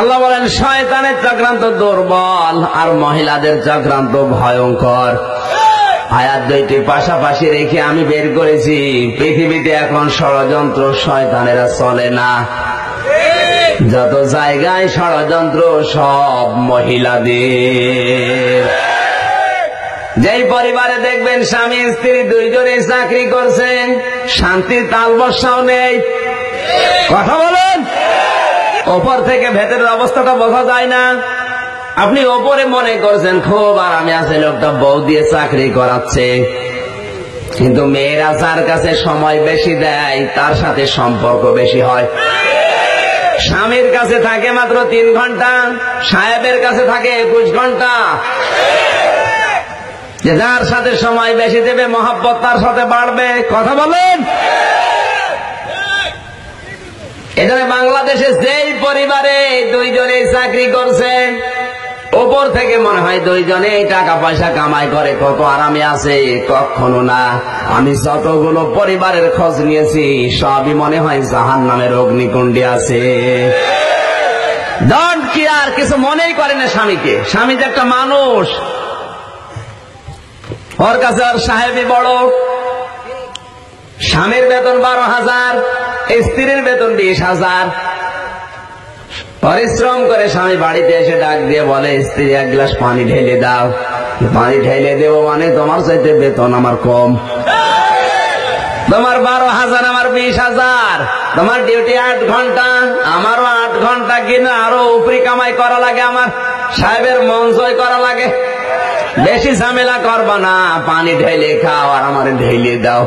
আল্লাহ বলেন শয়তানের চক্রান্ত দুর্বল আর মহিলাদের চক্রান্ত ভয়ঙ্কর। আয়াত দুইটি পাশাপাশি রেখে আমি বের করেছি পৃথিবীতে এখন ষড়যন্ত্র শয়তানেরা চলে না। যত জায়গায় ষড়যন্ত্র সব মহিলাদের। যেই পরিবারে দেখবেন স্বামী স্ত্রী দুইজনে চাকরি করছেন, শান্তির তাল বর্ষাও নেই। কথা বলেন, ওপর থেকে ভেতরের অবস্থাটা বোঝা যায় না। আপনি ওপরে মনে করছেন খুব আরামে আছে, লোকটা বউ দিয়ে চাকরি করাচ্ছে, কিন্তু মেয়েরা যার কাছে সময় বেশি দেয় তার সাথে সম্পর্ক বেশি হয়। স্বামীর কাছে থাকে মাত্র 3 ঘন্টা, সাহেবের কাছে থাকে 21 ঘন্টা। যে যার সাথে সময় বেশি দেবে মহব্বত তার সাথে বাড়বে। কথা বলেন। এখানে বাংলাদেশে যেই পরিবারে দুইজনে চাকরি করছে, ওপর থেকে মনে হয় দুইজনে টাকা পয়সা কামাই করে কত আরামে আছে। কখনো না। আমি যতগুলো পরিবারের খোঁজ নিয়েছি সবই মনে হয় জাহান্নামের অগ্নিকুণ্ডে আছে। ডোন্ট কেয়ার, কিছু মনেই করে না স্বামীকে। স্বামী যে একটা মানুষ, ওর কাছে আর সাহেবই বড়। স্বামীর বেতন 12,000, স্ত্রীর বেতন 20,000। পরিশ্রম করে স্বামী বাড়িতে এসে ডাক দিয়ে বলে, স্ত্রী 1 গ্লাস পানি ঢেলে দাও। পানি ঢেলে দেবো মানে তোমার চাইতে বেতন আমার কম। তোমার 12,000, আমার 20,000। তোমার ডিউটি 8 ঘন্টা, আমারও 8 ঘন্টা, কিনা আরো উপরি কামাই করা লাগে। আমার সাহেবের মন জয় করা লাগে। বেশি ঝামেলা করবা না, পানি ঢেলে খাও আর আমার ঢেলে দাও।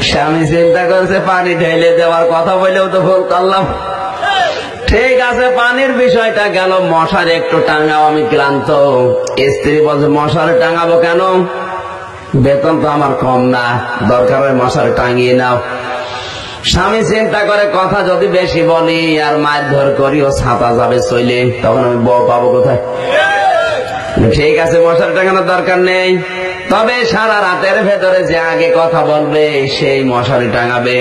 স্বামী চিন্তা করছে পানি ঢেলে দেওয়ার কথা বলেও তো ভুল করলাম। ঠিক আছে, পানির বিষয়টা গেল। মশার একটু টাঙাও, আমি ক্লান্ত। স্ত্রী বলছে মশারে টাঙাবো কেন? বেতন তো আমার কম না, দরকার হয় মশারে টাঙিয়ে নাও। স্বামী চিন্তা করে কথা যদি বেশি বলি আর মারধর করি ও ছাতা যাবে চলে, তখন আমি বউ পাবো কোথায়? ঠিক আছে, মশারি টাঙানোর দরকার নেই, তবে সারা রাতের ভেতরে যে আগে কথা বলবে সেই মশারি টাঙাবে।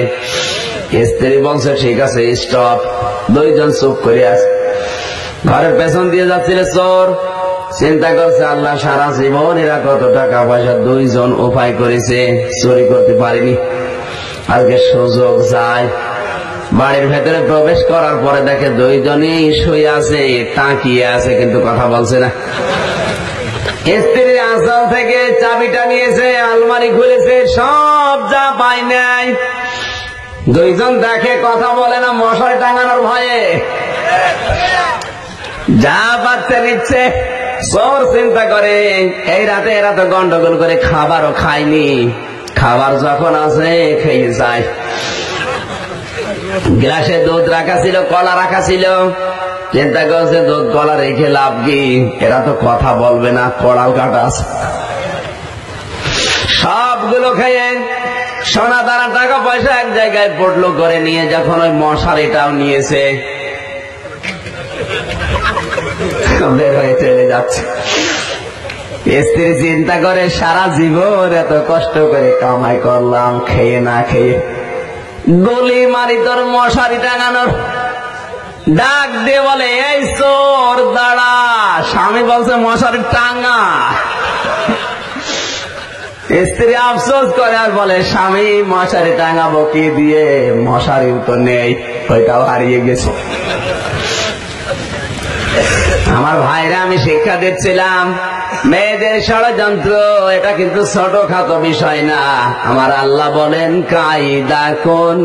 স্ত্রী বলছে ঠিক আছে, স্টপ। দুইজন চুপ করে আছে। ঘরের পেছন দিয়ে যাচ্ছিল চোর। চিন্তা করছে আল্লাহ, সারা জীবন এরা কত টাকা পয়সা দুইজন উপায় করেছে, চুরি করতে পারিনি, আজকে সুযোগ যায়। বাড়ির ভেতরে প্রবেশ করার পরে দেখে দুইজনই শুয়ে আছে, তাকিয়ে আছে, কিন্তু কথা বলছে না। স্ত্রীর আঁচল থেকে চাবিটা নিয়েছে, আলমারি খুলেছে, সব যা পাই নাই। দুইজন দেখে কথা বলে না, মশারি টাঙানোর ভয়ে যা পাচ্ছে নিচ্ছে। চোর চিন্তা করে এই রাতে এরা তো গন্ডগোল করে খাবারও খায়নি, খাবার যখন আছে খেয়ে যায়। গ্লাসে দুধ রাখা ছিল, কলা রাখা ছিল। চিন্তা করছে দুধ কলা রেখে লাভ কি, এরা তো কথা বলবে না, কড়াল কাটা আছে। সবগুলো খেয়ে সোনা দানা টাকা পয়সা এক জায়গায় পড়লো করে নিয়ে যখন ওই মশারিটাও নিয়েছে, বের হয়ে চলে যাচ্ছে। স্ত্রী চিন্তা করে সারা জীবন এত কষ্ট করে কামাই করলাম, খেয়ে না খেয়ে গলি মারি তোর মশারি টাঙানোর। ডাক দিয়ে বলে এই চোর দাঁড়া। স্বামী বলছে মশারি টাঙা। স্ত্রী আফসোস করে আর বলে স্বামী মশারি টাঙাবো কি দিয়ে, মশারিও তো নেই, ওইটাও হারিয়ে গেছে। আমার ভাইরা, আমি শিক্ষা দিচ্ছিলাম মেয়েদের ষড়যন্ত্র এটা কিন্তু ছোটখাটো বিষয় না। আমার আল্লাহ বলেন কায়দা কোন